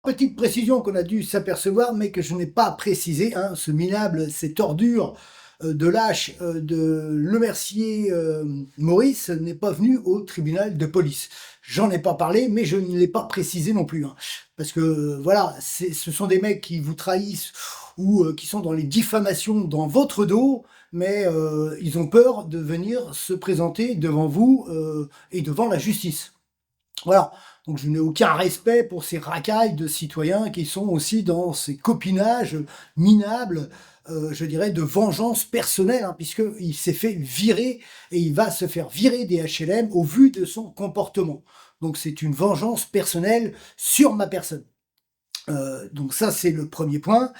Petite précision qu'on a dû s'apercevoir, mais que je n'ai pas précisé, hein, ce minable, cette ordure de lâche de Lemercier Maurice n'est pas venu au tribunal de police. J'en ai pas parlé, mais je ne l'ai pas précisé non plus. Hein, parce que voilà, ce sont des mecs qui vous trahissent ou qui sont dans les diffamations dans votre dos, mais ils ont peur de venir se présenter devant vous et devant la justice. Voilà, donc je n'ai aucun respect pour ces racailles de citoyens qui sont aussi dans ces copinages minables, je dirais, de vengeance personnelle, hein, puisqu'il s'est fait virer et il va se faire virer des HLM au vu de son comportement. Donc c'est une vengeance personnelle sur ma personne. Donc ça, c'est le premier point.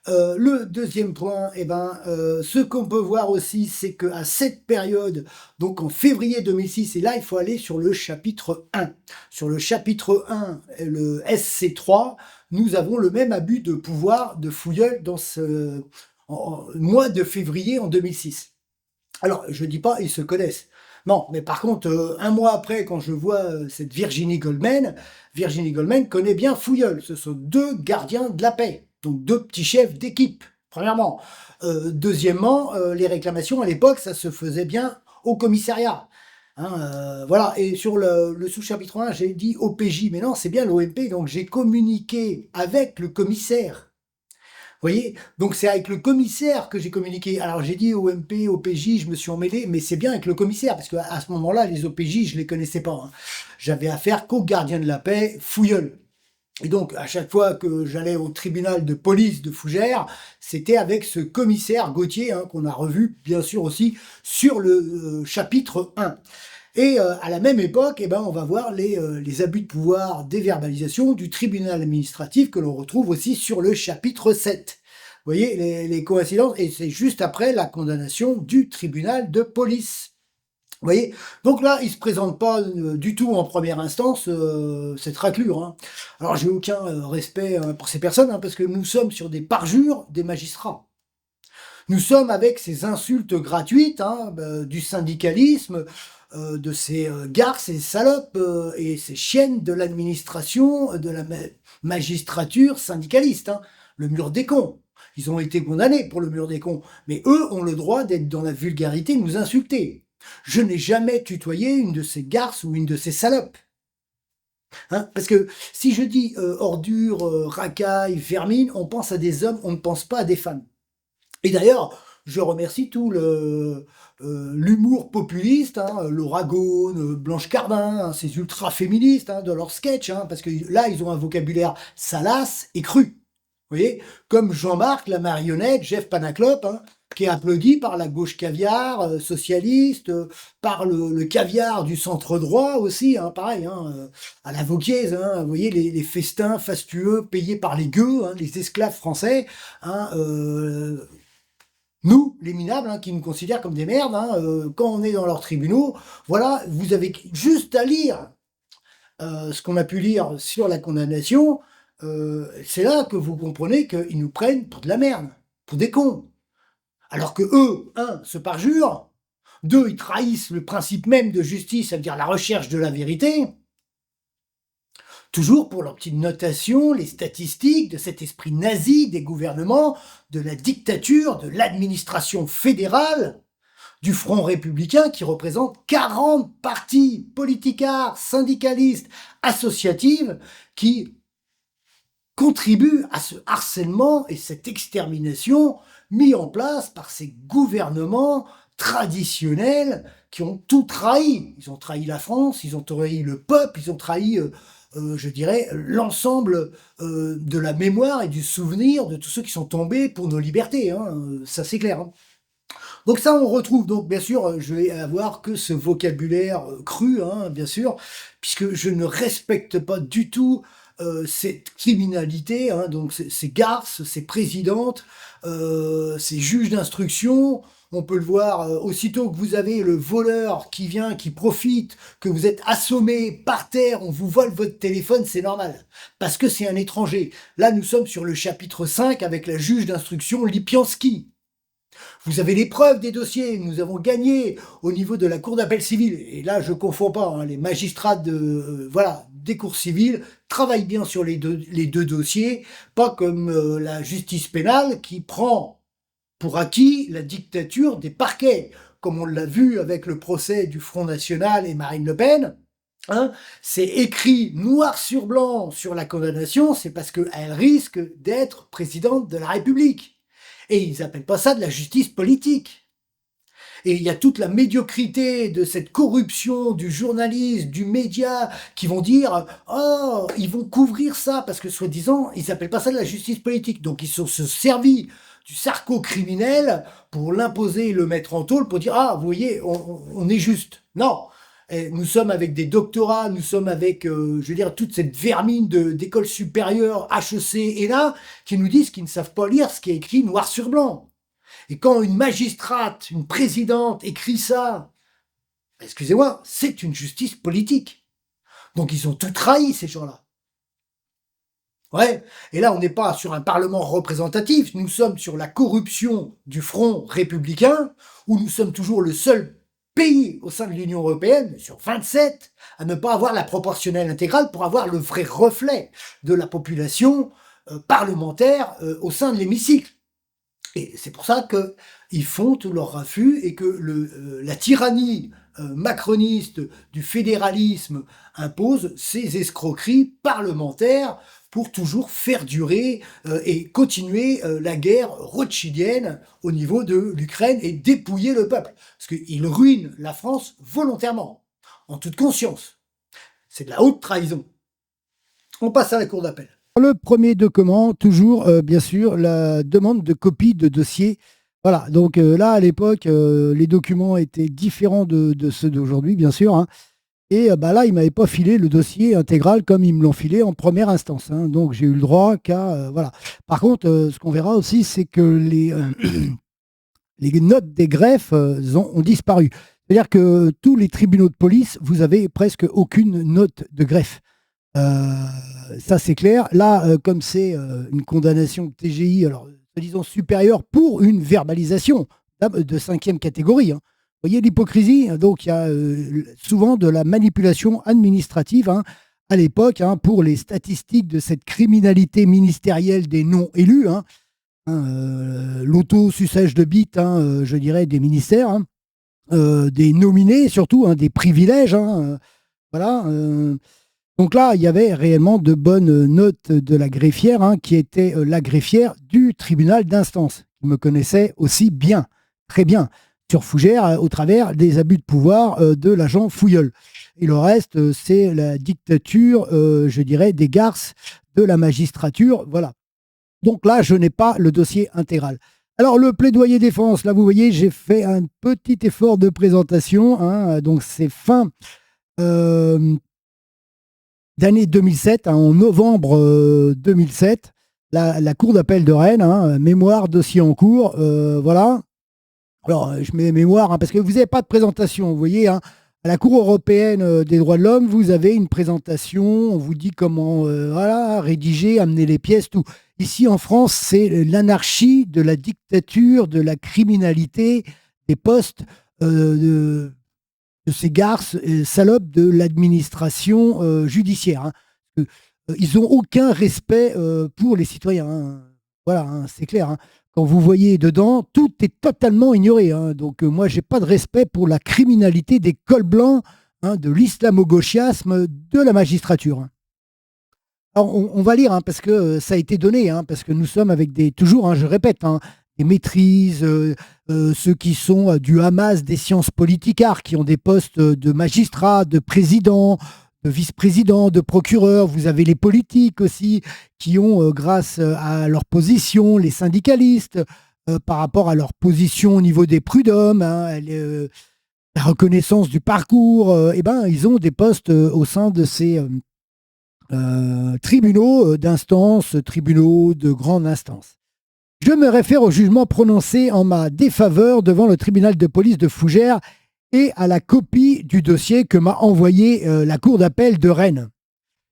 Le deuxième point, ce qu'on peut voir aussi, c'est qu'à cette période, donc en février 2006, et là, il faut aller sur le chapitre 1. Sur le chapitre 1, le SC3, nous avons le même abus de pouvoir de Fouilleul dans ce mois de février en 2006. Alors, je dis pas, ils se connaissent. Non, mais par contre, un mois après, quand je vois cette Virginie Goldman connaît bien Fouilleul. Ce sont deux gardiens de la paix, donc deux petits chefs d'équipe, premièrement. Deuxièmement, les réclamations à l'époque, ça se faisait bien au commissariat. Hein, voilà, et sur le sous-chapitre 1, j'ai dit OPJ, mais non, c'est bien l'OMP, donc j'ai communiqué avec le commissaire. Vous voyez? Donc c'est avec le commissaire que j'ai communiqué. Alors j'ai dit OMP, OPJ, je me suis emmêlé, mais c'est bien avec le commissaire, parce qu'à ce moment-là, les OPJ, je les connaissais pas. Hein. J'avais affaire qu'au gardien de la paix, Fouilleul. Et donc, à chaque fois que j'allais au tribunal de police de Fougères, c'était avec ce commissaire Gauthier, hein, qu'on a revu, bien sûr, aussi sur le chapitre 1. Et à la même époque, on va voir les abus de pouvoir, déverbalisation du tribunal administratif que l'on retrouve aussi sur le chapitre 7. Vous voyez les coïncidences, et c'est juste après la condamnation du tribunal de police. Vous voyez? Donc là, il se présente pas du tout en première instance cette raclure. Hein. Alors j'ai aucun respect pour ces personnes, hein, parce que nous sommes sur des parjures des magistrats. Nous sommes avec ces insultes gratuites hein, du syndicalisme, de ces garces, ces salopes et ces chiennes de l'administration, de la magistrature syndicaliste. Hein. Le mur des cons. Ils ont été condamnés pour le mur des cons. Mais eux ont le droit d'être dans la vulgarité, de nous insulter. Je n'ai jamais tutoyé une de ces garces ou une de ces salopes. Hein, parce que si je dis ordure, racaille, vermine, on pense à des hommes, on ne pense pas à des femmes. Et d'ailleurs, je remercie tout l'humour populiste, hein, Laura Ghosn, Blanche Cardin, hein, ces ultra-féministes hein, de leurs sketchs, hein, parce que là, ils ont un vocabulaire salace et cru. Vous voyez, comme Jean-Marc, la marionnette, Jeff Panaclope, hein, qui est applaudi par la gauche caviar socialiste, par le caviar du centre droit aussi, hein, pareil, hein, à la Vauquiez, hein, vous voyez les festins fastueux payés par les gueux, hein, les esclaves français, hein, nous, les minables, hein, qui nous considèrent comme des merdes, hein, quand on est dans leurs tribunaux, voilà, vous avez juste à lire ce qu'on a pu lire sur la condamnation, c'est là que vous comprenez qu'ils nous prennent pour de la merde, pour des cons. Alors que eux, un, se parjurent, deux, ils trahissent le principe même de justice, ça veut dire la recherche de la vérité, toujours pour leur petite notation, les statistiques de cet esprit nazi des gouvernements, de la dictature, de l'administration fédérale, du Front républicain qui représente 40 partis politicards, syndicalistes, associatifs qui contribuent à ce harcèlement et cette extermination mis en place par ces gouvernements traditionnels qui ont tout trahi. Ils ont trahi la France, ils ont trahi le peuple, ils ont trahi, je dirais, l'ensemble de la mémoire et du souvenir de tous ceux qui sont tombés pour nos libertés. Hein. Ça, c'est clair. Hein. Donc ça, on retrouve, donc bien sûr, je vais avoir que ce vocabulaire cru, hein, bien sûr, puisque je ne respecte pas du tout cette criminalité, hein, donc ces garces, ces présidentes, ces juges d'instruction. On peut le voir, aussitôt que vous avez le voleur qui vient, qui profite, que vous êtes assommé par terre, on vous vole votre téléphone, c'est normal, parce que c'est un étranger. Là, nous sommes sur le chapitre 5 avec la juge d'instruction Lipiansky. Vous avez les preuves des dossiers, nous avons gagné au niveau de la cour d'appel civil. Et là, je ne confonds pas, hein, les magistrats des cours civiles, travaille bien sur les deux dossiers, pas comme la justice pénale qui prend pour acquis la dictature des parquets, comme on l'a vu avec le procès du Front National et Marine Le Pen. Hein, c'est écrit noir sur blanc sur la condamnation, c'est parce qu'elle risque d'être présidente de la République. Et ils n'appellent pas ça de la justice politique. Et il y a toute la médiocrité de cette corruption du journaliste, du média, qui vont dire « Oh, ils vont couvrir ça », parce que soi-disant, ils n'appellent pas ça de la justice politique. Donc ils se servis du sarco-criminel pour l'imposer et le mettre en tôle, pour dire « Ah, vous voyez, on est juste ». Non, et nous sommes avec des doctorats, nous sommes avec, je veux dire, toute cette vermine d'écoles supérieures, HEC et là, qui nous disent qu'ils ne savent pas lire ce qui est écrit noir sur blanc. Et quand une magistrate, une présidente écrit ça, excusez-moi, c'est une justice politique. Donc ils ont tout trahi, ces gens-là. Ouais, et là on n'est pas sur un parlement représentatif, nous sommes sur la corruption du front républicain, où nous sommes toujours le seul pays au sein de l'Union européenne, sur 27, à ne pas avoir la proportionnelle intégrale pour avoir le vrai reflet de la population parlementaire au sein de l'hémicycle. Et c'est pour ça qu'ils font tout leur raffut et que la tyrannie macroniste du fédéralisme impose ces escroqueries parlementaires pour toujours faire durer et continuer la guerre rothschildienne au niveau de l'Ukraine et dépouiller le peuple. Parce qu'ils ruinent la France volontairement, en toute conscience. C'est de la haute trahison. On passe à la cour d'appel. Le premier document, toujours, bien sûr, la demande de copie de dossier. Voilà, donc là, à l'époque, les documents étaient différents de ceux d'aujourd'hui, bien sûr. Hein. Et là, ils ne m'avaient pas filé le dossier intégral comme ils me l'ont filé en première instance. Hein. Donc, j'ai eu le droit qu'à... voilà. Par contre, ce qu'on verra aussi, c'est que les notes des greffes ont disparu. C'est-à-dire que tous les tribunaux de police, vous avez presque aucune note de greffe. Ça, c'est clair. Là, comme c'est une condamnation de TGI, alors, disons supérieure pour une verbalisation de 5e catégorie. Hein. Vous voyez l'hypocrisie? Donc, il y a souvent de la manipulation administrative à l'époque pour les statistiques de cette criminalité ministérielle des non-élus. L'auto-suçage de bites, je dirais, des ministères, des nominés surtout, des privilèges. Voilà. Donc là, il y avait réellement de bonnes notes de la greffière, qui était la greffière du tribunal d'instance, qui me connaissait aussi bien, très bien, sur Fougères, au travers des abus de pouvoir de l'agent Fouilleul. Et le reste, c'est la dictature, je dirais, des garces de la magistrature. Voilà. Donc là, je n'ai pas le dossier intégral. Alors, le plaidoyer défense, là, vous voyez, j'ai fait un petit effort de présentation. Donc, c'est fin... d'année 2007, en novembre 2007, la Cour d'appel de Rennes, mémoire, dossier en cours, voilà. Alors, je mets mémoire, parce que vous n'avez pas de présentation, vous voyez, à la Cour européenne des droits de l'homme, vous avez une présentation, on vous dit comment voilà, rédiger, amener les pièces, tout. Ici, en France, c'est l'anarchie de la dictature, de la criminalité, des postes de ces garces salopes de l'administration judiciaire. Ils n'ont aucun respect pour les citoyens. Voilà, c'est clair. Quand vous voyez dedans, tout est totalement ignoré. Donc moi, j'ai pas de respect pour la criminalité des cols blancs, de l'islamo-gauchiasme, de la magistrature. Alors, on va lire, parce que ça a été donné, parce que nous sommes avec toujours, je répète, des maîtrises, ceux qui sont du Hamas des sciences politicards, qui ont des postes de magistrats, de présidents, de vice-présidents, de procureurs. Vous avez les politiques aussi, qui ont, grâce à leur position, les syndicalistes, par rapport à leur position au niveau des prud'hommes, la reconnaissance du parcours, ils ont des postes au sein de ces tribunaux d'instance, tribunaux de grande instance. Je me réfère au jugement prononcé en ma défaveur devant le tribunal de police de Fougères et à la copie du dossier que m'a envoyé la cour d'appel de Rennes.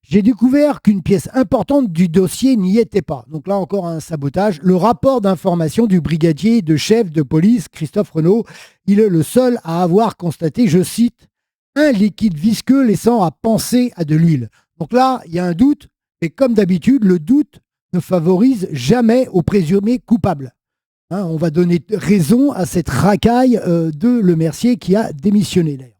J'ai découvert qu'une pièce importante du dossier n'y était pas. Donc là encore un sabotage. Le rapport d'information du brigadier de chef de police, Christophe Renaud, il est le seul à avoir constaté, je cite, un liquide visqueux laissant à penser à de l'huile. Donc là, il y a un doute, et comme d'habitude, le doute ne favorise jamais au présumé coupable. Hein, on va donner raison à cette racaille de Lemercier qui a démissionné d'ailleurs.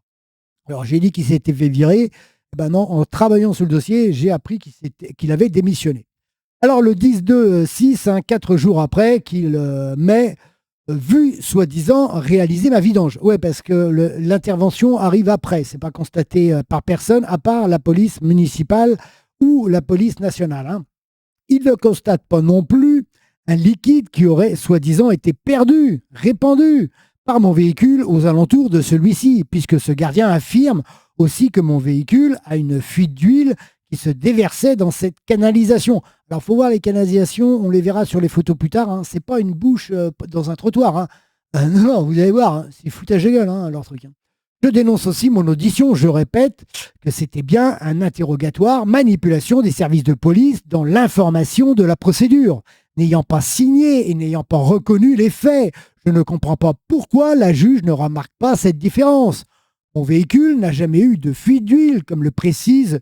Alors j'ai dit qu'il s'était fait virer. Ben non, en travaillant sur le dossier, j'ai appris qu'il avait démissionné. Alors le 10-2-6, 4 jours après, qu'il m'ait vu, soi-disant, réaliser ma vidange. Ouais, parce que l'intervention arrive après. C'est pas constaté par personne, à part la police municipale ou la police nationale. Hein. Il ne constate pas non plus un liquide qui aurait, soi-disant, été perdu, répandu par mon véhicule aux alentours de celui-ci, puisque ce gardien affirme aussi que mon véhicule a une fuite d'huile qui se déversait dans cette canalisation. Alors, il faut voir les canalisations, on les verra sur les photos plus tard, hein. C'est pas une bouche dans un trottoir. Hein. Non, vous allez voir, hein, c'est foutage de gueule, hein, leur truc. Hein. Je dénonce aussi mon audition, je répète que c'était bien un interrogatoire, manipulation des services de police dans l'information de la procédure. N'ayant pas signé et n'ayant pas reconnu les faits, je ne comprends pas pourquoi la juge ne remarque pas cette différence. Mon véhicule n'a jamais eu de fuite d'huile, comme le précise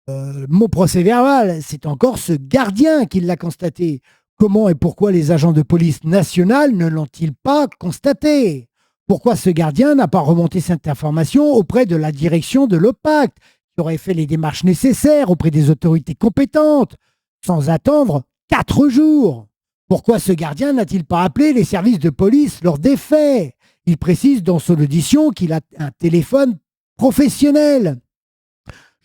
mon procès-verbal. C'est encore ce gardien qui l'a constaté. Comment et pourquoi les agents de police nationale ne l'ont-ils pas constaté? Pourquoi ce gardien n'a pas remonté cette information auprès de la direction de l'OPAC, qui aurait fait les démarches nécessaires auprès des autorités compétentes, sans attendre 4 jours? Pourquoi ce gardien n'a-t-il pas appelé les services de police lors des faits? Il précise dans son audition qu'il a un téléphone professionnel.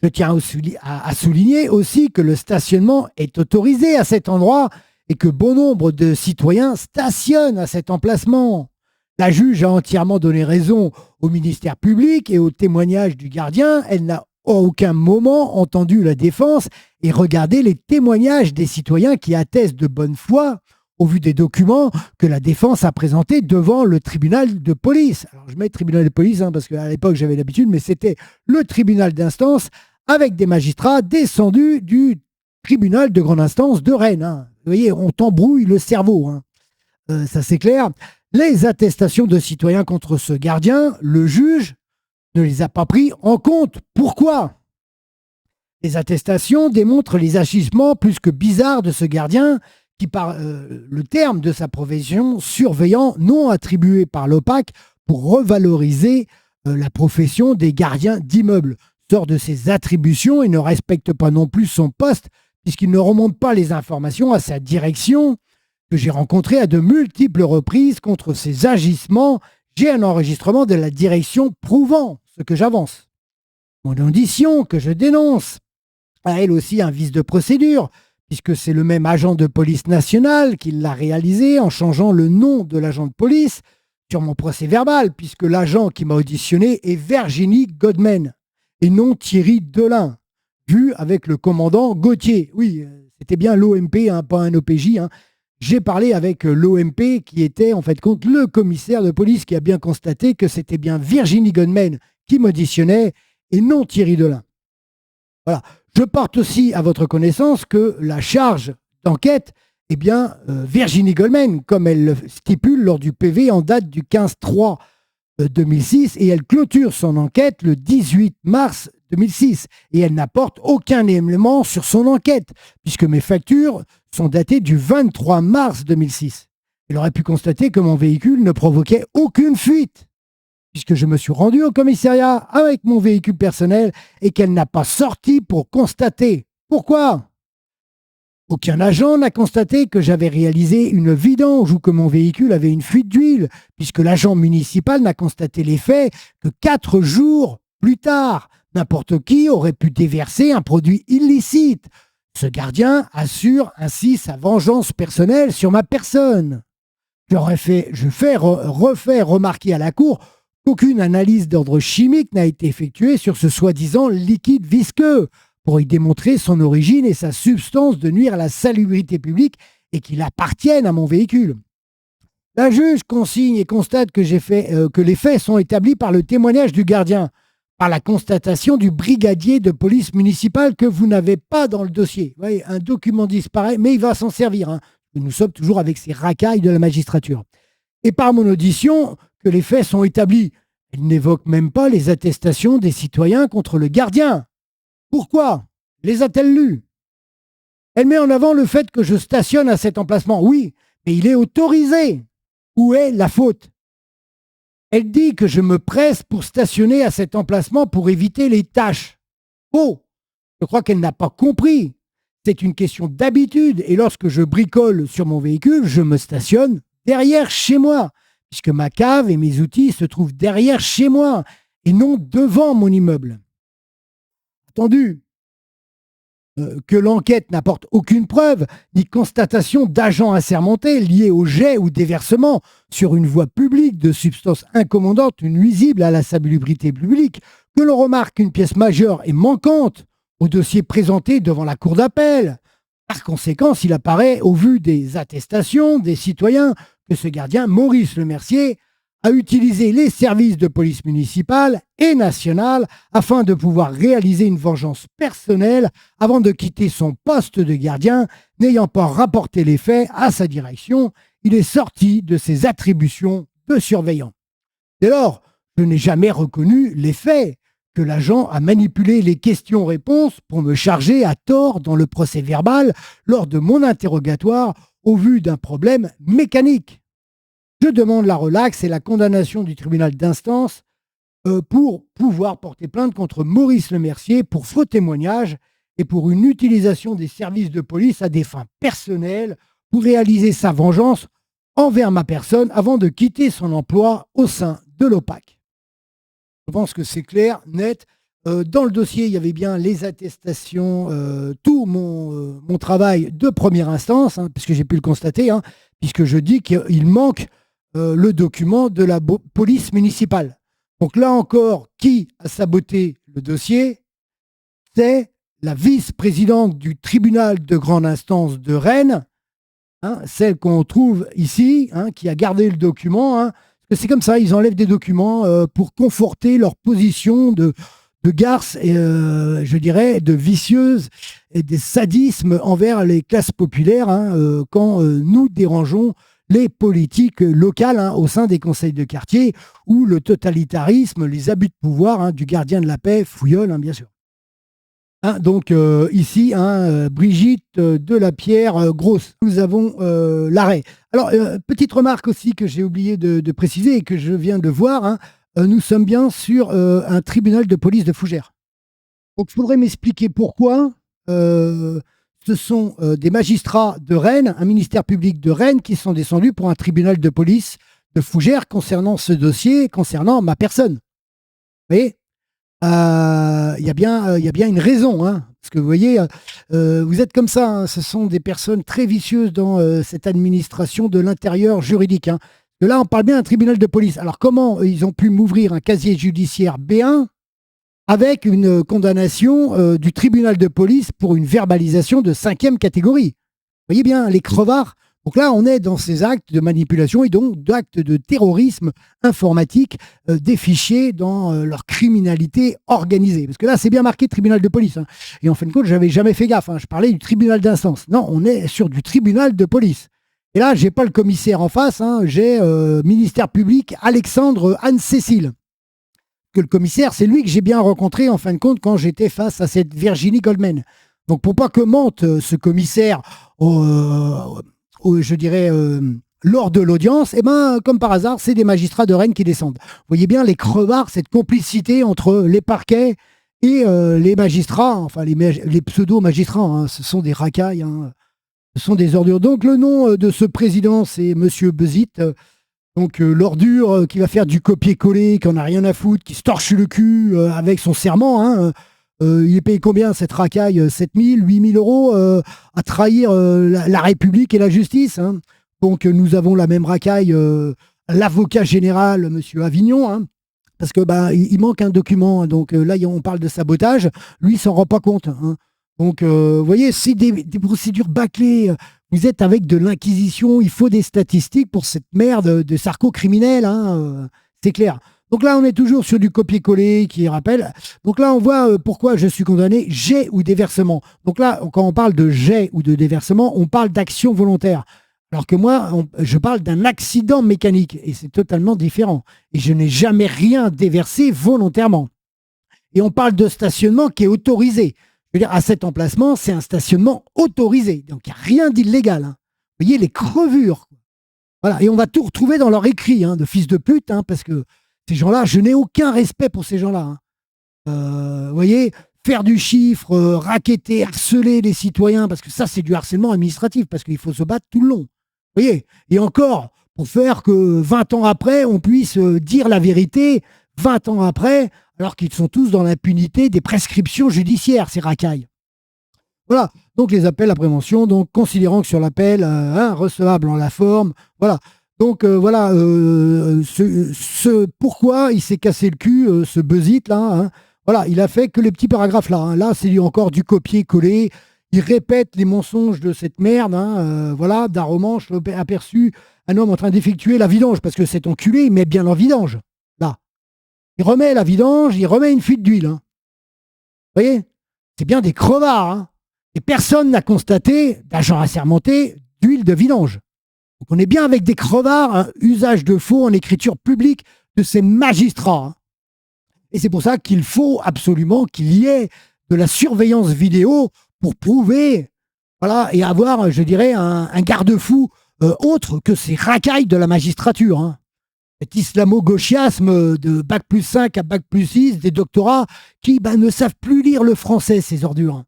Je tiens à souligner aussi que le stationnement est autorisé à cet endroit et que bon nombre de citoyens stationnent à cet emplacement. La juge a entièrement donné raison au ministère public et au témoignage du gardien. Elle n'a à aucun moment entendu la défense et regardé les témoignages des citoyens qui attestent de bonne foi au vu des documents que la défense a présentés devant le tribunal de police. Alors je mets tribunal de police parce qu'à l'époque j'avais l'habitude, mais c'était le tribunal d'instance avec des magistrats descendus du tribunal de grande instance de Rennes. Hein. Vous voyez, on t'embrouille le cerveau. Hein. Ça c'est clair. Les attestations de citoyens contre ce gardien, le juge ne les a pas pris en compte. Pourquoi ? Les attestations démontrent les agissements plus que bizarres de ce gardien qui, par le terme de sa profession, surveillant non attribué par l'OPAC pour revaloriser la profession des gardiens d'immeubles, sort de ses attributions et ne respecte pas non plus son poste puisqu'il ne remonte pas les informations à sa direction que j'ai rencontré à de multiples reprises contre ses agissements. J'ai un enregistrement de la direction prouvant ce que j'avance. Mon audition que je dénonce a elle aussi un vice de procédure, puisque c'est le même agent de police nationale qui l'a réalisé en changeant le nom de l'agent de police sur mon procès verbal, puisque l'agent qui m'a auditionné est Virginie Godman et non Thierry Delin, vu avec le commandant Gauthier. Oui, c'était bien l'OMP, hein, pas un OPJ. Hein. J'ai parlé avec l'OMP qui était en fait compte le commissaire de police qui a bien constaté que c'était bien Virginie Godman qui m'auditionnait et non Thierry Delin. Voilà. Je porte aussi à votre connaissance que la charge d'enquête est bien Virginie Goldman, comme elle le stipule lors du PV en date du 15-3-2006, et elle clôture son enquête le 18 mars 2006. Et elle n'apporte aucun élément sur son enquête, puisque mes factures sont datées du 23 mars 2006. Elle aurait pu constater que mon véhicule ne provoquait aucune fuite, puisque je me suis rendu au commissariat avec mon véhicule personnel et qu'elle n'a pas sorti pour constater. Pourquoi ? Aucun agent n'a constaté que j'avais réalisé une vidange ou que mon véhicule avait une fuite d'huile, puisque l'agent municipal n'a constaté les faits que 4 jours plus tard. N'importe qui aurait pu déverser un produit illicite. Ce gardien assure ainsi sa vengeance personnelle sur ma personne. Je fais refaire remarquer à la Cour qu'aucune analyse d'ordre chimique n'a été effectuée sur ce soi-disant liquide visqueux pour y démontrer son origine et sa substance de nuire à la salubrité publique et qu'il appartienne à mon véhicule. La juge consigne et constate que les faits sont établis par le témoignage du gardien, par la constatation du brigadier de police municipale que vous n'avez pas dans le dossier. Vous voyez, un document disparaît, mais il va s'en servir. Hein. Nous sommes toujours avec ces racailles de la magistrature. Et par mon audition, que les faits sont établis. Elle n'évoque même pas les attestations des citoyens contre le gardien. Pourquoi ? Les a-t-elle lues? Elle met en avant le fait que je stationne à cet emplacement. Oui, mais il est autorisé. Où est la faute? Elle dit que je me presse pour stationner à cet emplacement pour éviter les tâches. Oh, je crois qu'elle n'a pas compris. C'est une question d'habitude et lorsque je bricole sur mon véhicule, je me stationne derrière chez moi, puisque ma cave et mes outils se trouvent derrière chez moi et non devant mon immeuble. Attendu que l'enquête n'apporte aucune preuve ni constatation d'agents assermentés liés au jet ou déversement sur une voie publique de substances incommodantes nuisibles à la salubrité publique, que l'on remarque qu'une pièce majeure est manquante au dossier présenté devant la cour d'appel. Par conséquent, il apparaît, au vu des attestations des citoyens, que ce gardien, Maurice Lemercier, a utilisé les services de police municipale et nationale afin de pouvoir réaliser une vengeance personnelle avant de quitter son poste de gardien, n'ayant pas rapporté les faits à sa direction. Il est sorti de ses attributions de surveillant. Dès lors, je n'ai jamais reconnu les faits que l'agent a manipulé les questions-réponses pour me charger à tort dans le procès verbal lors de mon interrogatoire au vu d'un problème mécanique. Je demande la relaxe et la condamnation du tribunal d'instance pour pouvoir porter plainte contre Maurice Lemercier pour faux témoignage et pour une utilisation des services de police à des fins personnelles pour réaliser sa vengeance envers ma personne avant de quitter son emploi au sein de l'OPAC. Je pense que c'est clair, net. Dans le dossier, il y avait bien les attestations, tout mon travail de première instance, puisque j'ai pu le constater, puisque je dis qu'il manque le document de la police municipale. Donc là encore, qui a saboté le dossier? C'est la vice-présidente du tribunal de grande instance de Rennes, celle qu'on trouve ici, qui a gardé le document. C'est comme ça, ils enlèvent des documents pour conforter leur position de garce et je dirais de vicieuse et des sadismes envers les classes populaires quand nous dérangeons les politiques locales au sein des conseils de quartier où le totalitarisme, les abus de pouvoir du gardien de la paix fouillole, bien sûr. Donc ici, Brigitte Delapierre Grosse, nous avons l'arrêt. Alors, petite remarque aussi que j'ai oublié de préciser et que je viens de voir, nous sommes bien sur un tribunal de police de Fougères. Donc, il faudrait m'expliquer pourquoi ce sont des magistrats de Rennes, un ministère public de Rennes, qui sont descendus pour un tribunal de police de Fougères concernant ce dossier, concernant ma personne. Vous voyez, il y a bien une raison, parce que vous voyez, vous êtes comme ça, ce sont des personnes très vicieuses dans cette administration de l'intérieur juridique. Que là, on parle bien d'un tribunal de police. Alors, comment ils ont pu m'ouvrir un casier judiciaire B1 avec une condamnation du tribunal de police pour une verbalisation de 5e catégorie? Vous voyez bien, les crevards. Donc là, on est dans ces actes de manipulation et donc d'actes de terrorisme informatique des fichiers dans leur criminalité organisée. Parce que là, c'est bien marqué tribunal de police. Et en fin de compte, je n'avais jamais fait gaffe. Je parlais du tribunal d'instance. Non, on est sur du tribunal de police. Et là, je n'ai pas le commissaire en face. J'ai ministère public Alexandre Anne-Cécile. Que le commissaire, c'est lui que j'ai bien rencontré en fin de compte quand j'étais face à cette Virginie Goldman. Donc pour pas que monte ce commissaire je dirais, lors de l'audience, comme par hasard, c'est des magistrats de Rennes qui descendent. Vous voyez bien les crevards, cette complicité entre les parquets et les magistrats, enfin les pseudo-magistrats, ce sont des racailles, ce sont des ordures. Donc le nom de ce président, c'est Monsieur Bezit, donc l'ordure qui va faire du copier-coller, qui en a rien à foutre, qui se torche le cul avec son serment, il est payé combien cette racaille? 7 000, 8 000 euros à trahir la République et la justice. Donc nous avons la même racaille, l'avocat général, monsieur Avignon, parce que il manque un document. Donc là, on parle de sabotage. Lui, il s'en rend pas compte. Donc vous voyez, c'est des procédures bâclées. Vous êtes avec de l'inquisition. Il faut des statistiques pour cette merde de sarco-criminel. C'est clair. Donc là, on est toujours sur du copier-coller qui rappelle. Donc là, on voit pourquoi je suis condamné, jet ou déversement. Donc là, quand on parle de jet ou de déversement, on parle d'action volontaire. Alors que moi, je parle d'un accident mécanique et c'est totalement différent. Et je n'ai jamais rien déversé volontairement. Et on parle de stationnement qui est autorisé. Je veux dire, à cet emplacement, c'est un stationnement autorisé. Donc, il n'y a rien d'illégal. Hein. Vous voyez, les crevures. Voilà. Et on va tout retrouver dans leur écrit de fils de pute, parce que ces gens-là, je n'ai aucun respect pour ces gens-là. Hein. Vous voyez, faire du chiffre, racketter, harceler les citoyens, parce que ça, c'est du harcèlement administratif, parce qu'il faut se battre tout le long. Vous voyez, et encore, pour faire que 20 ans après, on puisse dire la vérité, 20 ans après, alors qu'ils sont tous dans l'impunité des prescriptions judiciaires, ces racailles. Voilà, donc les appels à prévention, donc considérant que sur l'appel, recevable en la forme, voilà. Donc voilà, pourquoi il s'est cassé le cul, ce buzzit là, voilà, il a fait que les petits paragraphes là. Hein. Là, c'est encore du copier-coller. Il répète les mensonges de cette merde. Voilà, d'un roman, je l'ai aperçu un homme en train d'effectuer la vidange, parce que cet enculé, il met bien leur vidange. Là. Il remet la vidange, il remet une fuite d'huile. Vous voyez? C'est bien des crevards. Hein. Et personne n'a constaté d'agent assermenté d'huile de vidange. Donc on est bien avec des crevards, usage de faux en écriture publique de ces magistrats. Hein. Et c'est pour ça qu'il faut absolument qu'il y ait de la surveillance vidéo pour prouver, voilà, et avoir, je dirais, un garde-fou autre que ces racailles de la magistrature. Hein. Cet islamo-gauchiasme de bac+5 à bac+6, des doctorats qui ne savent plus lire le français, ces ordures. Hein.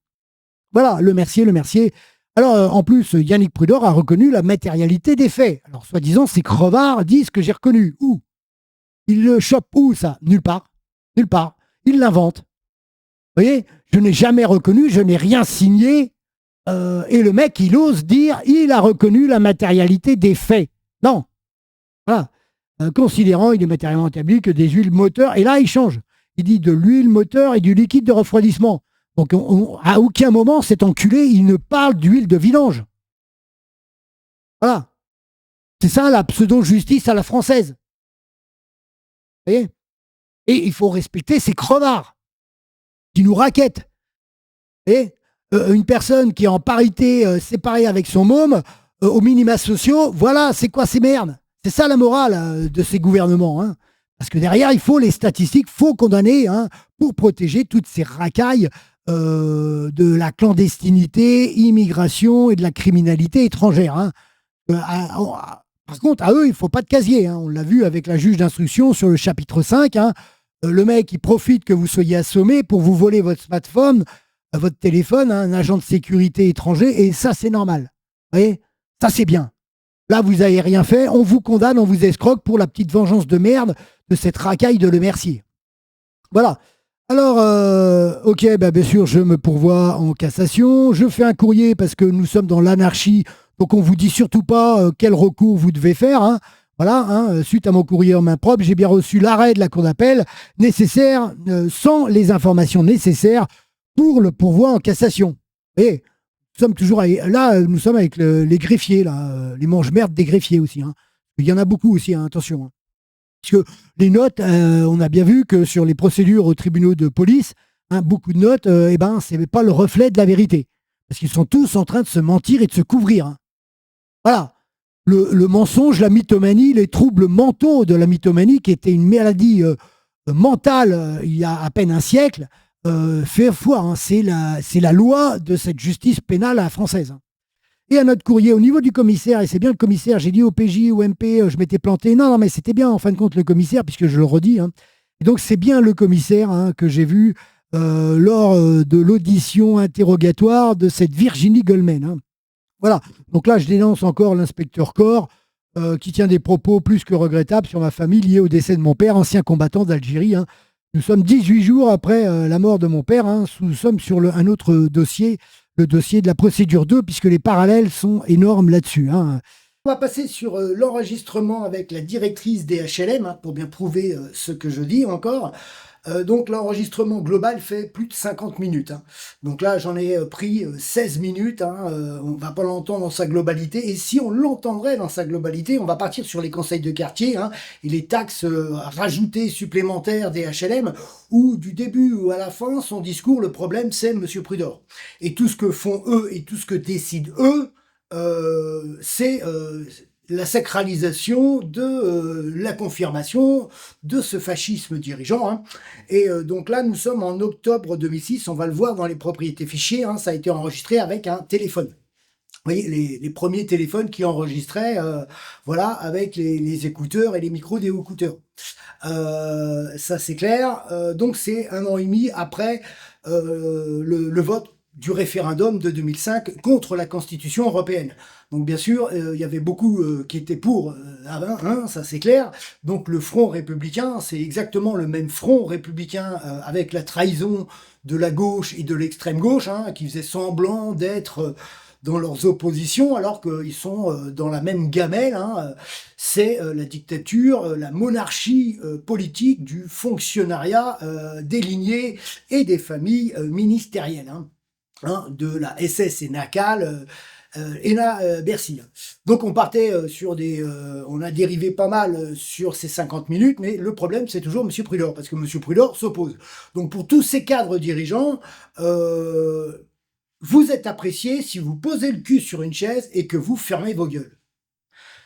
Voilà, le Mercier. Alors, en plus, Yannick Prudor a reconnu la matérialité des faits. Alors, soi-disant, ces crevards disent que j'ai reconnu. Où? Ils le chopent où, ça? Nulle part. Nulle part. Ils l'inventent. Vous voyez? Je n'ai jamais reconnu, je n'ai rien signé. Et le mec, il ose dire, il a reconnu la matérialité des faits. Non. Voilà. Considérant, il est matériellement établi que des huiles moteurs, et là, il change. Il dit de l'huile moteur et du liquide de refroidissement. Donc, à aucun moment, cet enculé, il ne parle d'huile de vidange. Voilà. C'est ça, la pseudo-justice à la française. Vous voyez? Et il faut respecter ces crevards qui nous raquettent. Et une personne qui est en parité séparée avec son môme, aux minima sociaux, voilà, c'est quoi ces merdes? C'est ça la morale de ces gouvernements. Hein. Parce que derrière, il faut les statistiques, il faut condamner pour protéger toutes ces racailles de la clandestinité, immigration et de la criminalité étrangère. Hein. Par contre, à eux, il ne faut pas de casier. Hein. On l'a vu avec la juge d'instruction sur le chapitre 5. Hein. Le mec, il profite que vous soyez assommé pour vous voler votre smartphone, votre téléphone, un agent de sécurité étranger, et ça, c'est normal. Vous voyez? Ça, c'est bien. Là, vous n'avez rien fait, on vous condamne, on vous escroque pour la petite vengeance de merde de cette racaille de Le Mercier. Voilà. Alors, ok, bien sûr, je me pourvois en cassation. Je fais un courrier parce que nous sommes dans l'anarchie, donc on vous dit surtout pas quel recours vous devez faire. Hein. Voilà, suite à mon courrier en main propre, j'ai bien reçu l'arrêt de la cour d'appel nécessaire, sans les informations nécessaires pour le pourvoi en cassation. Et nous sommes toujours nous sommes avec les greffiers, là, les mange-merdes des greffiers aussi. Hein. Il y en a beaucoup aussi, attention. Hein. Parce que les notes, on a bien vu que sur les procédures aux tribunaux de police, beaucoup de notes, c'est pas le reflet de la vérité. Parce qu'ils sont tous en train de se mentir et de se couvrir. Hein. Voilà. Le mensonge, la mythomanie, les troubles mentaux de la mythomanie, qui était une maladie mentale il y a à peine un siècle, fait foi. Hein. C'est la loi de cette justice pénale française. Hein. Et à notre courrier, au niveau du commissaire, et c'est bien le commissaire, j'ai dit au PJ, au MP, je m'étais planté. Non, mais c'était bien en fin de compte le commissaire, puisque je le redis. Hein. Et donc c'est bien le commissaire que j'ai vu lors de l'audition interrogatoire de cette Virginie Goldman. Hein. Voilà. Donc là, je dénonce encore l'inspecteur Corr, qui tient des propos plus que regrettables sur ma famille liée au décès de mon père, ancien combattant d'Algérie. Hein. Nous sommes 18 jours après la mort de mon père. Hein. Nous sommes sur un autre dossier, le dossier de la procédure 2, puisque les parallèles sont énormes là-dessus. Hein. On va passer sur l'enregistrement avec la directrice des HLM, pour bien prouver ce que je dis encore. Donc l'enregistrement global fait plus de 50 minutes. Hein. Donc là, j'en ai pris 16 minutes. On va pas l'entendre dans sa globalité. Et si on l'entendrait dans sa globalité, on va partir sur les conseils de quartier et les taxes rajoutées supplémentaires des HLM, où du début ou à la fin, son discours, le problème, c'est Monsieur Prudor. Et tout ce que font eux et tout ce que décident eux, c'est la sacralisation de la confirmation de ce fascisme dirigeant, hein. Et donc là, nous sommes en octobre 2006, on va le voir dans les propriétés fichiers, hein, ça a été enregistré avec un téléphone. Vous voyez, les premiers téléphones qui enregistraient, voilà, avec les écouteurs et les micros des écouteurs. Ça c'est clair. Donc c'est 1 an et demi après le vote du référendum de 2005 contre la Constitution européenne. Donc bien sûr, il y avait beaucoup qui étaient pour, hein, ça c'est clair. Donc le Front républicain, c'est exactement le même Front républicain avec la trahison de la gauche et de l'extrême gauche, hein, qui faisait semblant d'être dans leurs oppositions, alors qu'ils sont dans la même gamelle, hein. C'est la dictature, la monarchie politique du fonctionnariat des lignées et des familles ministérielles, hein, hein, de la SS et NACAL, ENA Bercy. Donc on partait sur des... on a dérivé pas mal sur ces 50 minutes, mais le problème c'est toujours M. Prudor, parce que M. Prudor s'oppose. Donc pour tous ces cadres dirigeants, vous êtes apprécié si vous posez le cul sur une chaise et que vous fermez vos gueules.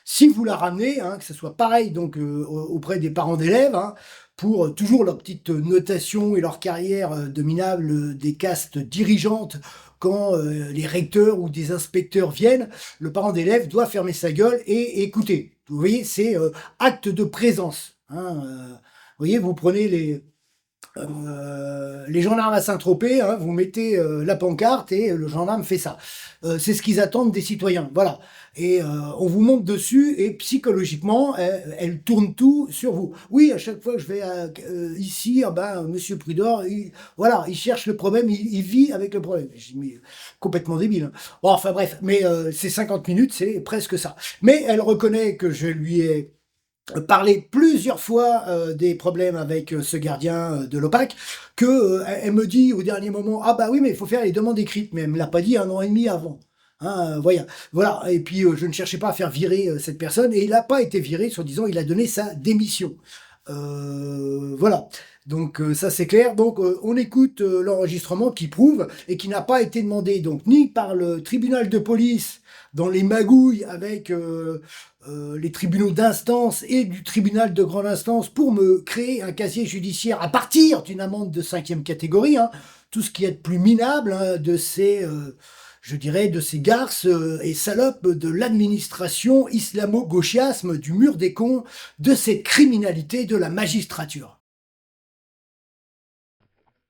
Si vous la ramenez, hein, que ce soit pareil donc auprès des parents d'élèves, hein, pour toujours leur petite notation et leur carrière de minable des castes dirigeantes quand les recteurs ou des inspecteurs viennent, le parent d'élève doit fermer sa gueule et écouter. Vous voyez, c'est acte de présence, hein, vous voyez, vous prenez les gendarmes à Saint-Tropez, hein, vous mettez la pancarte et le gendarme fait ça. C'est ce qu'ils attendent des citoyens, voilà. Et on vous monte dessus et psychologiquement, elle tourne tout sur vous. Oui, à chaque fois que je vais ici, ah ben, Monsieur Prudor, voilà, il cherche le problème, il vit avec le problème. Je dis, mais complètement débile, hein. Bon, enfin bref, mais ces 50 minutes, c'est presque ça. Mais elle reconnaît que je lui ai parlé plusieurs fois des problèmes avec ce gardien de l'OPAC, que elle me dit au dernier moment, ah bah oui, mais il faut faire les demandes écrites, mais elle me l'a pas dit 1 an et demi avant. Hein, voilà. Et puis je ne cherchais pas à faire virer cette personne, et il n'a pas été viré, soi-disant, il a donné sa démission. Voilà. Donc ça c'est clair. Donc on écoute l'enregistrement qui prouve et qui n'a pas été demandé donc ni par le tribunal de police dans les magouilles avec les tribunaux d'instance et du tribunal de grande instance pour me créer un casier judiciaire à partir d'une amende de 5e catégorie, hein, tout ce qui est de plus minable, hein, de ces, je dirais, de ces garces et salopes de l'administration islamo-gauchiasme du mur des cons, de cette criminalité de la magistrature.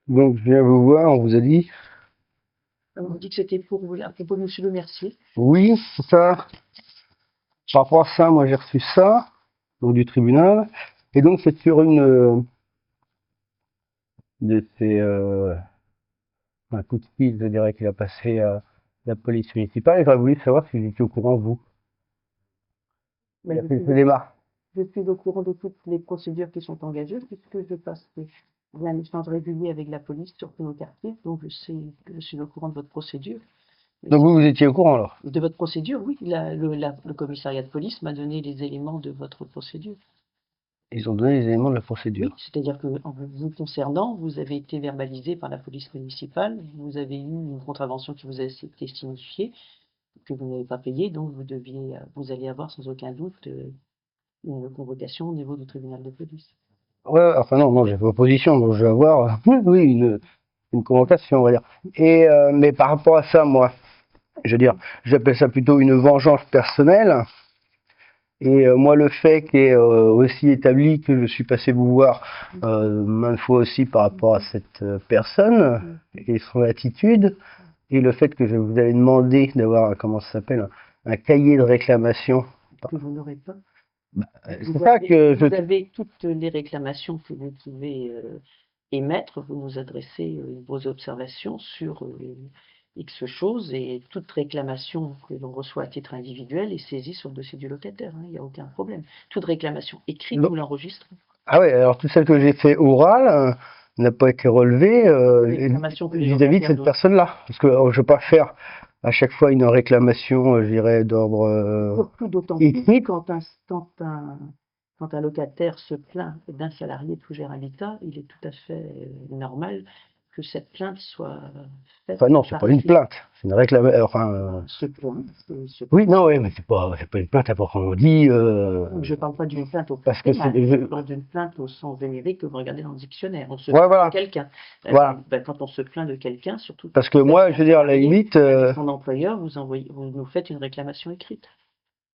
Donc, je viens vous voir, on vous a dit? On vous dit que c'était pour vous, à propos de M. Le Mercier. Oui, c'est ça. Par rapport à ça, moi j'ai reçu ça, donc du tribunal, et donc c'est sur une de ces un coup de fil, je dirais, qu'il a passé à la police municipale, et j'aurais voulu savoir si vous étiez au courant, vous. Mais Il a fait ce démarche. je suis au courant de toutes les procédures qui sont engagées, puisque je passe un échange régulier avec la police sur tous nos quartiers, donc je suis au courant de votre procédure. Donc vous étiez au courant alors? De votre procédure, oui. Le commissariat de police m'a donné les éléments de votre procédure. Ils ont donné les éléments de la Oui, procédure. c'est-à-dire que en vous concernant, vous avez été verbalisé par la police municipale, vous avez eu une contravention qui vous a été signifiée, que vous n'avez pas payée, donc vous allez avoir sans aucun doute une convocation au niveau du tribunal de police. Ouais, enfin non, j'ai pas opposition, donc je vais avoir, oui, une convocation, on va dire. Et mais par rapport à ça, moi, je veux dire, j'appelle ça plutôt une vengeance personnelle. Et moi, le fait qu'est aussi établi que je suis passé vous voir maintes fois aussi par rapport à cette personne et son attitude, et le fait que je vous avais demandé d'avoir, comment ça s'appelle, un cahier de réclamation. Que vous n'aurez pas. C'est pour ça que Vous avez toutes les réclamations que vous pouvez émettre, vous nous adressez vos observations sur X choses, et toute réclamation que l'on reçoit à titre individuel est saisie sur le dossier du locataire, hein, il n'y a aucun problème. Toute réclamation écrite, Non. vous l'enregistrez. Ah ouais, alors tout celle que j'ai fait orale n'a pas été relevée Réclamation que les vis-à-vis de locataires cette doivent- personne-là. Parce que je ne vais pas faire à chaque fois une réclamation, je dirais, d'ordre Surtout d'autant plus écrite. quand un locataire se plaint d'un salarié de Fougères Habitat, il est tout à fait normal que cette plainte soit faite. Enfin non, c'est pas une plainte, c'est une réclamation. Ce point. Oui, non, oui, mais c'est pas une plainte à proprement dit. Je ne parle pas d'une plainte au Parce que pénal, c'est. je parle d'une plainte au sens générique que vous regardez dans le dictionnaire. On se Ouais, plaint voilà. de quelqu'un. Voilà. Quand on se plaint de quelqu'un, surtout. Parce que moi, je veux dire, à la limite. Son employeur, vous nous faites une réclamation écrite.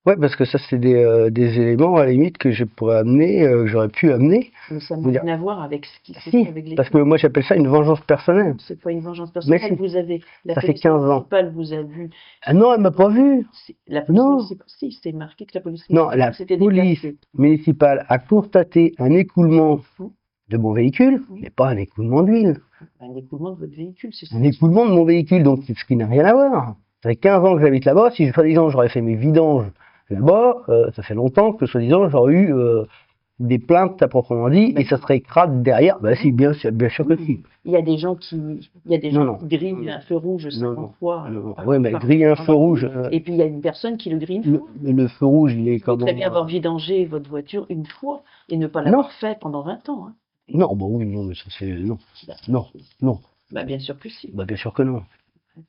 Ouais, parce que ça, c'est des éléments, à la limite, que je pourrais amener, que j'aurais pu amener. Mais ça Je n'a veux dire, rien à voir avec ce qui se Si, fait avec les parce que moi, j'appelle ça une vengeance personnelle. C'est pas une vengeance personnelle. Mais si. Vous avez la Ça fait police 15 ans. municipale vous a vu. Ah non, elle m'a pas vu. La police Non. municipale. Si, c'est marqué que la police Non, municipale la s'était police déplacée. municipale a constaté un écoulement Oui. de mon véhicule, Oui. mais pas un écoulement d'huile. Un écoulement de votre véhicule, c'est ça. Un écoulement de mon véhicule, donc ce qui n'a rien à voir. Ça fait 15 ans que j'habite là-bas. Si, soi-disant, j'aurais fait mes vidanges là-bas, ça fait longtemps que, soi-disant, j'aurais eu des plaintes à proprement dit, et ça serait crade derrière. Bah si, bien sûr que si. Il y a des gens qui Non. grillent un feu rouge 50 fois. Oui, mais griller un feu rouge. Et puis il y a une personne qui le grille une fois. Le feu rouge, il est Vous pouvez comment très bien avoir vidangé votre voiture une fois et ne pas Non. l'avoir fait pendant 20 ans. Hein. Non, bah oui, non, mais ça c'est. Non. Non. Bah, bien sûr que si. Bah bien sûr que non.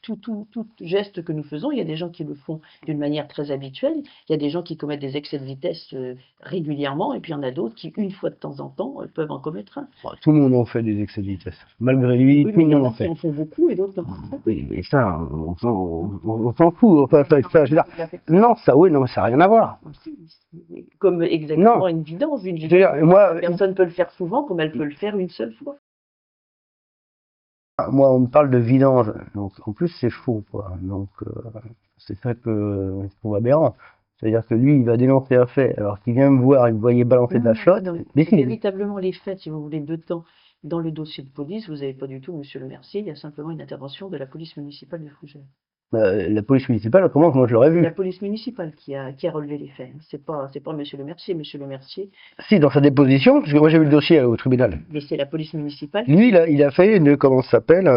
Tout geste que nous faisons, il y a des gens qui le font d'une manière très habituelle, il y a des gens qui commettent des excès de vitesse régulièrement, et puis il y en a d'autres qui, une fois de temps en temps, peuvent en commettre un. Bah, tout le monde en fait des excès de vitesse. Malgré lui, Oui, tout mais le il y en monde a en qui fait. en font beaucoup et d'autres n'en font pas. Oui, mais ça, on s'en fout. Enfin, ça, je veux dire, non, ça, oui, non, ça n'a rien à voir. Comme exactement Non. une vidange. Une Je veux dire, moi, personne peut le faire souvent, comme elle peut le faire une seule fois. on me parle de vidange. Donc, en plus, c'est faux, quoi. Donc, c'est ça que je trouve aberrant. C'est-à-dire que lui, il va dénoncer un fait, alors qu'il vient me voir, il me voyait balancer de la flotte. Non, Mais si, véritablement les faits, si vous voulez, dedans, dans le dossier de police, vous n'avez pas du tout, monsieur le Mercier, il y a simplement une intervention de la police municipale de Fougères. la police municipale, comment moi je l'aurais vu? La police municipale qui a relevé les faits. C'est pas monsieur le Mercier. Monsieur le Mercier, Si, dans sa déposition, parce que moi j'ai vu le dossier au tribunal. mais c'est la police municipale. Lui, il a fait comment ça s'appelle,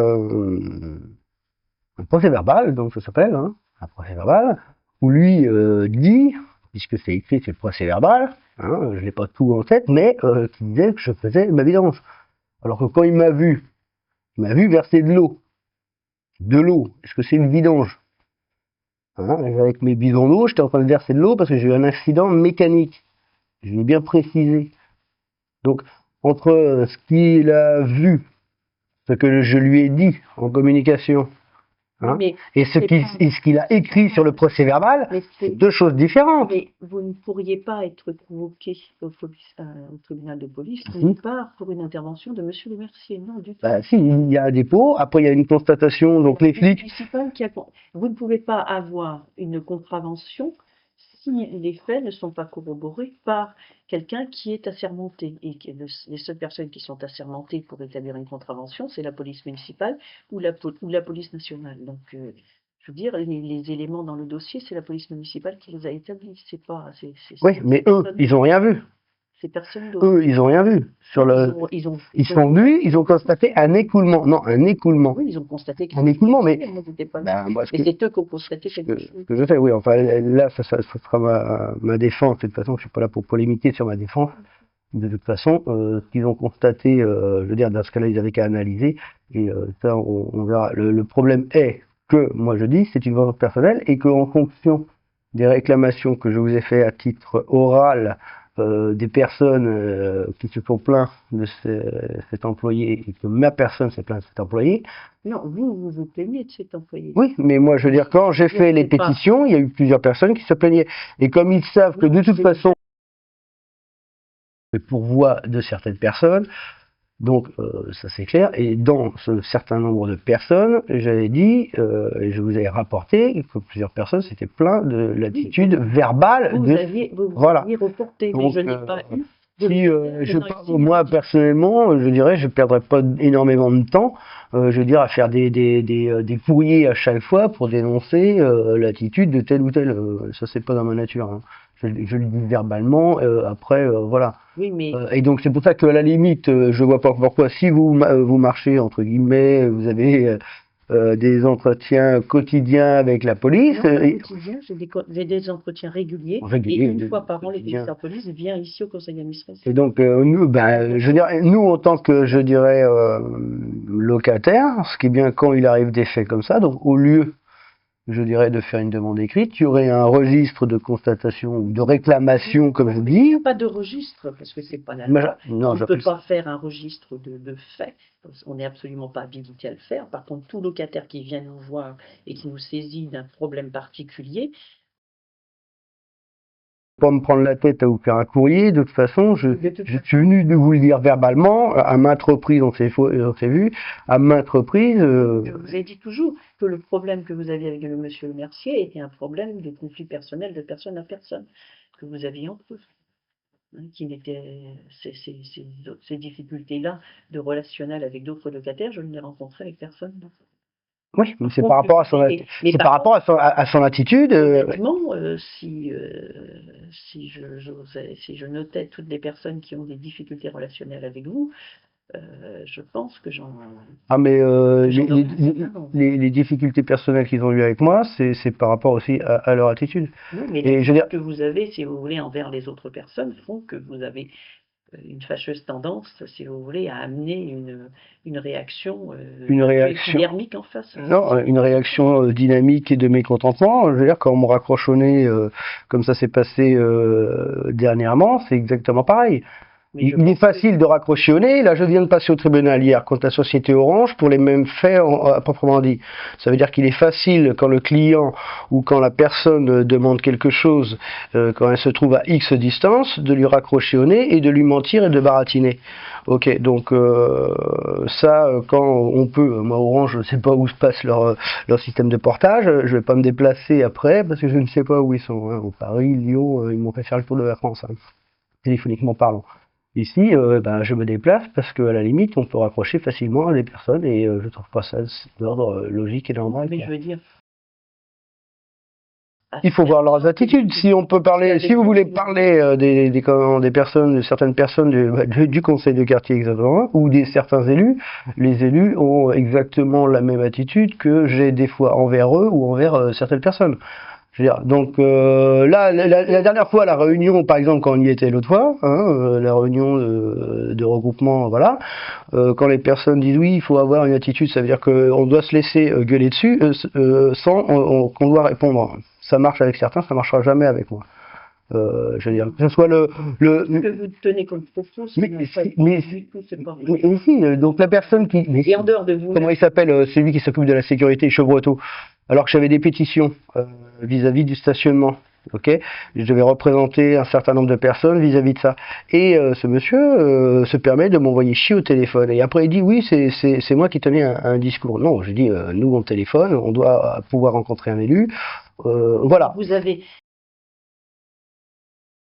un procès verbal, donc ça s'appelle, hein, un procès verbal, où lui dit, puisque c'est écrit, c'est le procès verbal, hein, je n'ai pas tout en tête, mais qui disait que je faisais ma vidange. Alors que quand il m'a vu verser de l'eau. De l'eau, est-ce que c'est une vidange? Hein, avec mes bidons d'eau, j'étais en train de verser de l'eau parce que j'ai eu un accident mécanique. Je l'ai bien précisé. Donc, entre ce qu'il a vu, ce que je lui ai dit en communication, hein, Mais et ce qu'il a écrit sur le procès verbal, mais c'est deux choses différentes. mais vous ne pourriez pas être convoqué au tribunal de police Si. nulle part pour une intervention de monsieur le Mercier. Non, du tout. Bah, si, il y a un dépôt, après il y a une constatation, donc les flics. Municipal vous ne pouvez pas avoir une contravention si les faits ne sont pas corroborés par quelqu'un qui est assermenté. Et les seules personnes qui sont assermentées pour établir une contravention, c'est la police municipale ou la police nationale. Donc, je veux dire, les éléments dans le dossier, c'est la police municipale qui les a établis. C'est pas. Oui, mais eux, ils n'ont rien vu. C'est personne d'autre. Eux, ils n'ont rien vu. Ils sont venus, ils ont constaté un écoulement. Non, un écoulement. Oui, ils ont constaté Un écoulement, mais. Pas Ben, moi, et c'est eux qui ont constaté quelque chose. ce que je fais, oui, enfin, là, ça sera ma défense. De toute façon, je suis pas là pour polémiquer sur ma défense. De toute façon, ce qu'ils ont constaté, je veux dire, dans ce cas-là, ils avaient qu'à analyser. Et ça, on verra. Le problème est que, moi, je dis, c'est une vengeance personnelle et qu'en fonction des réclamations que je vous ai fait à titre oral, des personnes qui se sont plaints de cet employé et que ma personne s'est plainte de cet employé. Non, vous vous plaignez de cet employé. Oui, mais moi je veux dire, quand j'ai fait les pétitions, il y a eu plusieurs personnes qui se plaignaient. Et comme ils savent que de toute façon, c'est pourvoi de certaines personnes, donc ça c'est clair, et dans ce certain nombre de personnes, j'avais dit, et je vous avais rapporté que plusieurs personnes s'étaient plaintes de l'attitude verbale Vous de... aviez reporté, mais Donc, je n'ai pas eu. Moi personnellement, je dirais, je perdrais pas énormément de temps, je veux dire, à faire des courriers à chaque fois pour dénoncer l'attitude de tel ou tel. Ça c'est pas dans ma nature. Hein. Je le dis verbalement. Après, voilà. Oui, mais Et donc c'est pour ça qu'à la limite, je vois pas pourquoi si vous marchez entre guillemets, vous avez des entretiens quotidiens avec la police. Non, pas quotidien, j'ai des entretiens réguliers. Réguliers, Et une fois par an, les quotidiens. commissaires de police viennent ici au conseil d'administration. Et donc, nous, ben, je dirais, nous, en tant que, je dirais, locataire, ce qui est bien quand il arrive des faits comme ça, donc au lieu, je dirais, de faire une demande écrite, il y aurait un registre de constatation ou de réclamation, comme je Il dis. n'y a pas de registre, parce que c'est pas la loi. Non, On ne peut j'appelle pas faire un registre de faits. On n'est absolument pas habilité à le faire. Par contre, tout locataire qui vient nous voir et qui nous saisit d'un problème particulier, pas me prendre la tête à vous faire un courrier. De toute façon, je de toute suis venu de vous le dire verbalement. À maintes reprises, on s'est vu. À maintes reprises. je vous ai dit toujours que le problème que vous aviez avec le monsieur Le Mercier était un problème de conflit personnel de personne à personne que vous aviez entre eux. Hein, qui n'était ces difficultés-là de relationnel avec d'autres locataires, je ne les rencontrais avec personne. Oui, mais c'est par rapport à son, c'est par rapport à son attitude. Honnêtement, si je notais toutes les personnes qui ont des difficultés relationnelles avec vous, je pense que j'en. Ah, mais J'en aurais un certain nombre. les difficultés personnelles qu'ils ont eues avec moi, c'est par rapport aussi à leur attitude. Oui, mais Et les je veux dire, que vous avez, si vous voulez, envers les autres personnes font que vous avez une fâcheuse tendance, si vous voulez, à amener une réaction, une réaction. épidermique en face. Non, une réaction dynamique et de mécontentement. Je veux dire, quand on me raccroche au nez, comme ça s'est passé dernièrement, c'est exactement pareil. Mais je Il est pense facile de raccrocher au nez. Là, je viens de passer au tribunal hier contre la société Orange pour les mêmes faits à proprement dit. Ça veut dire qu'il est facile quand le client ou quand la personne demande quelque chose, quand elle se trouve à X distance, de lui raccrocher au nez et de lui mentir et de baratiner. Ok, donc ça, quand on peut, moi Orange, je ne sais pas où se passe leur système de portage, je vais pas me déplacer après parce que je ne sais pas où ils sont. Hein. Au Paris, Lyon, ils m'ont fait faire le tour de la France, hein, téléphoniquement parlant. Ici, ben, je me déplace parce qu'à la limite, on peut raccrocher facilement à des personnes et je trouve pas ça d'ordre logique et normal. mais je veux dire. Il faut voir leurs attitudes. Si on peut parler, si vous voulez parler des personnes, de certaines personnes du conseil de quartier exactement, ou des certains élus, les élus ont exactement la même attitude que j'ai des fois envers eux ou envers certaines personnes. Je veux dire, donc là, la dernière fois, la réunion, par exemple, quand on y était l'autre fois, hein, la réunion de regroupement, voilà, quand les personnes disent oui, il faut avoir une attitude, ça veut dire qu'on doit se laisser gueuler dessus sans qu'on doit répondre. Ça marche avec certains, ça marchera jamais avec moi. Je veux dire, que ce soit Ce que vous tenez comme propos, c'est pas vrai. mais si, donc la personne qui... Et en dehors de vous. Comment il s'appelle, celui qui s'occupe de la sécurité, Chevreauteau, alors que j'avais des pétitions vis-à-vis du stationnement, ok, je devais représenter un certain nombre de personnes vis-à-vis de ça. Et ce monsieur se permet de m'envoyer chier au téléphone. Et après il dit oui, c'est moi qui tenais un discours. Non, je dis nous on téléphone, on doit pouvoir rencontrer un élu. Voilà. Vous avez.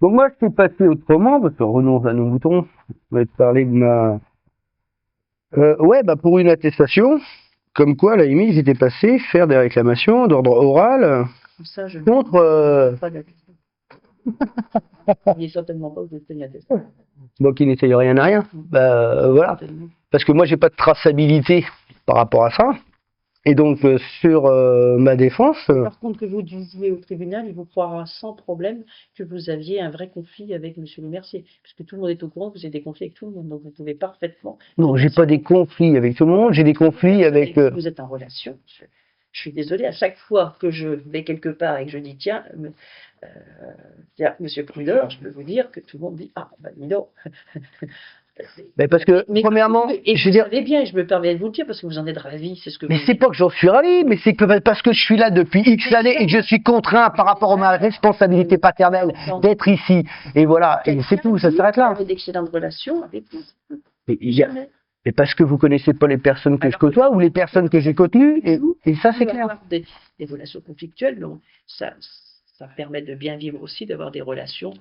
Donc moi je suis passé autrement, parce qu'on renonce à nos moutons. On va te parler de ma... ouais, bah pour une attestation, comme quoi, à la limite, ils étaient passés faire des réclamations d'ordre oral Ça, je contre... pas d'attestation. Il n'est certainement pas vous êtes une attestation. Bon, qui n'essaye rien à rien. Bah voilà. Parce que moi, j'ai pas de traçabilité par rapport à ça. Et donc, sur ma défense... Par contre, que vous disiez au tribunal, il vous croira sans problème que vous aviez un vrai conflit avec M. Le Mercier. Puisque tout le monde est au courant que vous avez des conflits avec tout le monde. Donc, vous pouvez parfaitement... Non, j'ai pas des conflits avec tout le monde. J'ai des conflits avec... Vous êtes en relation. Je suis désolée, à chaque fois que je vais quelque part et que je dis tiens, Monsieur Prud'homme, je peux vous dire que tout le monde dit ah, bah dis donc. Mais parce que, premièrement, et je veux vous dire... savez bien, et je me permets de vous le dire parce que vous en êtes ravi, c'est ce que Mais vous c'est dites. pas que j'en suis ravi, mais c'est que parce que je suis là depuis X années et que je suis contraint par rapport à ma responsabilité paternelle d'être ici. Et voilà, et c'est tout, ça s'arrête là. Vous avez d'excellentes relations avec vous. Mais parce que vous connaissez pas les personnes que je côtoie ou les personnes que j'ai contenues, et ça c'est clair. Avoir des relations conflictuelles, donc ça, ça permet de bien vivre aussi, d'avoir des relations.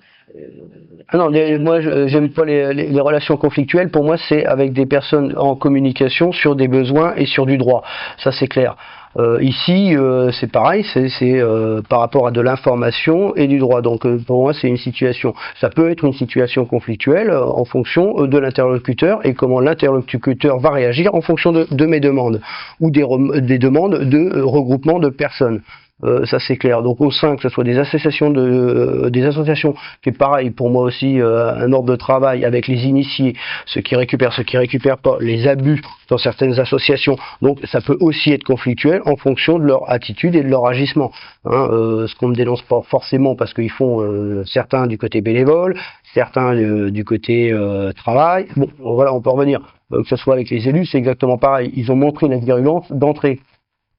Ah non, moi, j'aime pas les relations conflictuelles. Pour moi, c'est avec des personnes en communication sur des besoins et sur du droit. Ça, c'est clair. Ici, c'est pareil, c'est par rapport à de l'information et du droit. Donc, pour moi, c'est une situation. Ça peut être une situation conflictuelle en fonction de l'interlocuteur et comment l'interlocuteur va réagir en fonction de mes demandes ou des demandes de regroupement de personnes. Ça c'est clair. Donc au sein, que ce soit des associations qui est pareil pour moi aussi, un ordre de travail avec les initiés, ceux qui récupèrent pas, les abus dans certaines associations. Donc ça peut aussi être conflictuel en fonction de leur attitude et de leur agissement. Ce qu'on ne dénonce pas forcément parce qu'ils font certains du côté bénévole, certains du côté travail. Bon, voilà, on peut revenir. Que ce soit avec les élus, c'est exactement pareil. Ils ont montré la virulence d'entrée.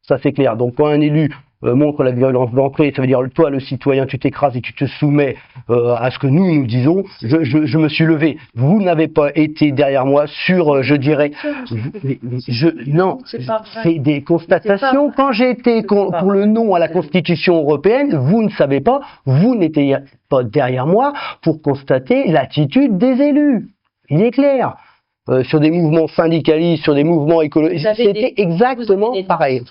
Ça c'est clair. Donc quand un élu montre la violence d'entrée, ça veut dire toi le citoyen tu t'écrases et tu te soumets à ce que nous disons, je me suis levé. Vous n'avez pas été derrière moi sur, je dirais, non, c'est des constatations. Quand j'ai été pour le non à la Constitution européenne, vous ne savez pas, vous n'étiez pas derrière moi pour constater l'attitude des élus. Il est clair. Sur des mouvements syndicalistes, sur des mouvements écologistes, c'était exactement pareil.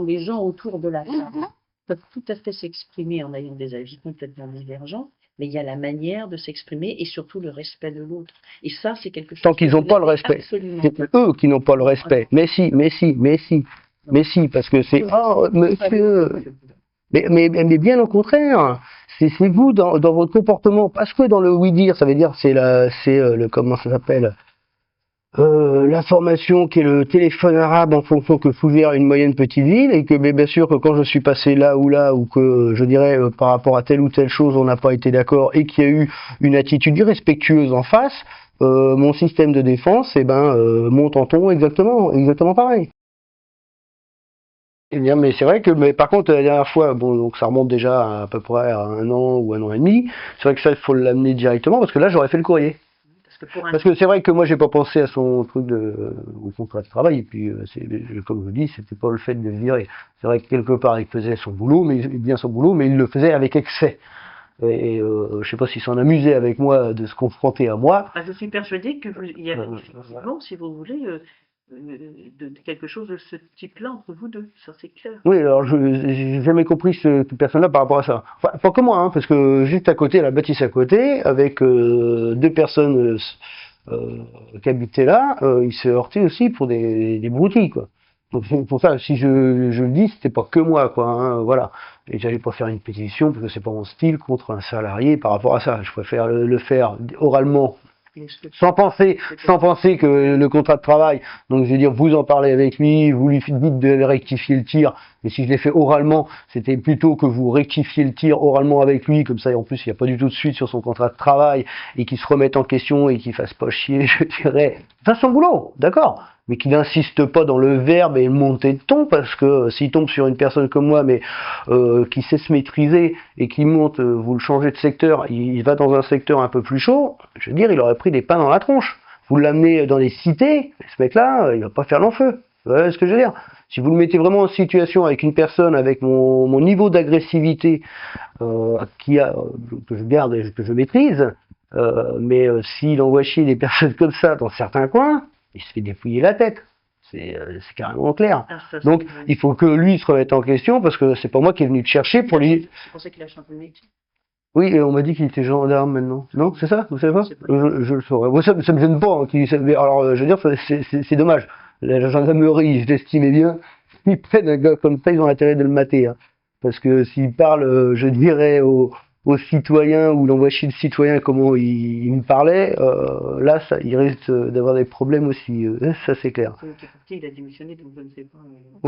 Les gens autour de la table peuvent tout à fait s'exprimer en ayant des avis complètement divergents, mais il y a la manière de s'exprimer et surtout le respect de l'autre. Et ça, c'est quelque chose. Tant qu'ils n'ont pas le respect. C'est eux qui n'ont pas le respect. Mais si, parce que c'est monsieur. Mais bien au contraire. C'est vous dans votre comportement, parce que dans le oui-dire, ça veut dire c'est le comment ça s'appelle. L'information qui est le téléphone arabe en fonction que Fougères est une moyenne petite ville et que bien sûr que quand je suis passé là ou que je dirais par rapport à telle ou telle chose on n'a pas été d'accord et qu'il y a eu une attitude irrespectueuse en face, mon système de défense monte en ton exactement pareil. Eh bien, mais c'est vrai que, mais par contre, la dernière fois, bon, donc ça remonte déjà à peu près à 1 an ou 1 an et demi, c'est vrai que ça, il faut l'amener directement, parce que là, j'aurais fait le courrier. Parce que c'est vrai que moi, j'ai pas pensé à son truc au contrat de travail, et puis, comme je dis, c'était pas le fait de le virer. C'est vrai que quelque part, il faisait son boulot, mais il le faisait avec excès. Et je sais pas s'il s'en amusait avec moi de se confronter à moi. Je suis persuadé que il y a effectivement, si vous voulez, de quelque chose de ce type-là entre vous deux, ça c'est clair. Oui, alors j'ai jamais compris cette personne-là par rapport à ça. Enfin, pas que moi, hein, parce que juste à côté, la bâtisse à côté, avec 2 personnes qui habitaient là, il s'est heurté aussi pour des broutilles, quoi. Donc c'est pour ça, si je le dis, c'était pas que moi, quoi, hein, voilà. Et j'allais pas faire une pétition, parce que c'est pas mon style, contre un salarié par rapport à ça. Je préfère le faire oralement, sans penser que le contrat de travail, donc je veux dire, vous en parlez avec lui, vous lui dites de rectifier le tir, mais si je l'ai fait oralement, c'était plutôt que vous rectifiez le tir oralement avec lui, comme ça, et en plus, il n'y a pas du tout de suite sur son contrat de travail, et qu'il se remette en question, et qu'il fasse pas chier, je dirais, fasse son boulot, d'accord, mais qu'il n'insiste pas dans le verbe et le montée de ton, parce que s'il tombe sur une personne comme moi, mais qui sait se maîtriser, et qui monte, vous le changez de secteur, il va dans un secteur un peu plus chaud, je veux dire, il aurait pris des pains dans la tronche. Vous l'amenez dans les cités, ce mec-là, il va pas faire long feu. Vous voyez ce que je veux dire? Si vous le mettez vraiment en situation avec une personne avec mon niveau d'agressivité que je garde et que je maîtrise, mais s'il envoie chier des personnes comme ça dans certains coins, il se fait dépouiller la tête. C'est carrément clair. Donc il faut que lui se remette en question parce que c'est pas moi qui est venu te chercher pour lui. Je pensais qu'il a changé de métier. Oui, et on m'a dit qu'il était gendarme maintenant. Non, c'est ça? Vous savez pas? Je le saurais. Bon, ça me gêne pas. Hein, alors, je veux dire, c'est dommage. La gendarmerie, je l'estimais bien. Ils prennent un gars comme ça, ils ont intérêt de le mater. Hein. Parce que s'ils parlent, je dirais, aux citoyens, ou l'envoie chier le citoyen, comment il me parlait, là, il risque d'avoir des problèmes aussi. Ça, c'est clair. Il a démissionné, donc je ne sais pas.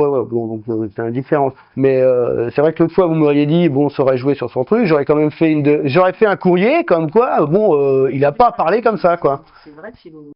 Ouais, bon, donc c'est indifférent. Mais c'est vrai que l'autre fois, vous m'auriez dit, bon, ça aurait joué sur son truc, j'aurais quand même fait j'aurais fait un courrier, comme quoi, bon, il a pas parlé comme ça, quoi. C'est vrai que si vous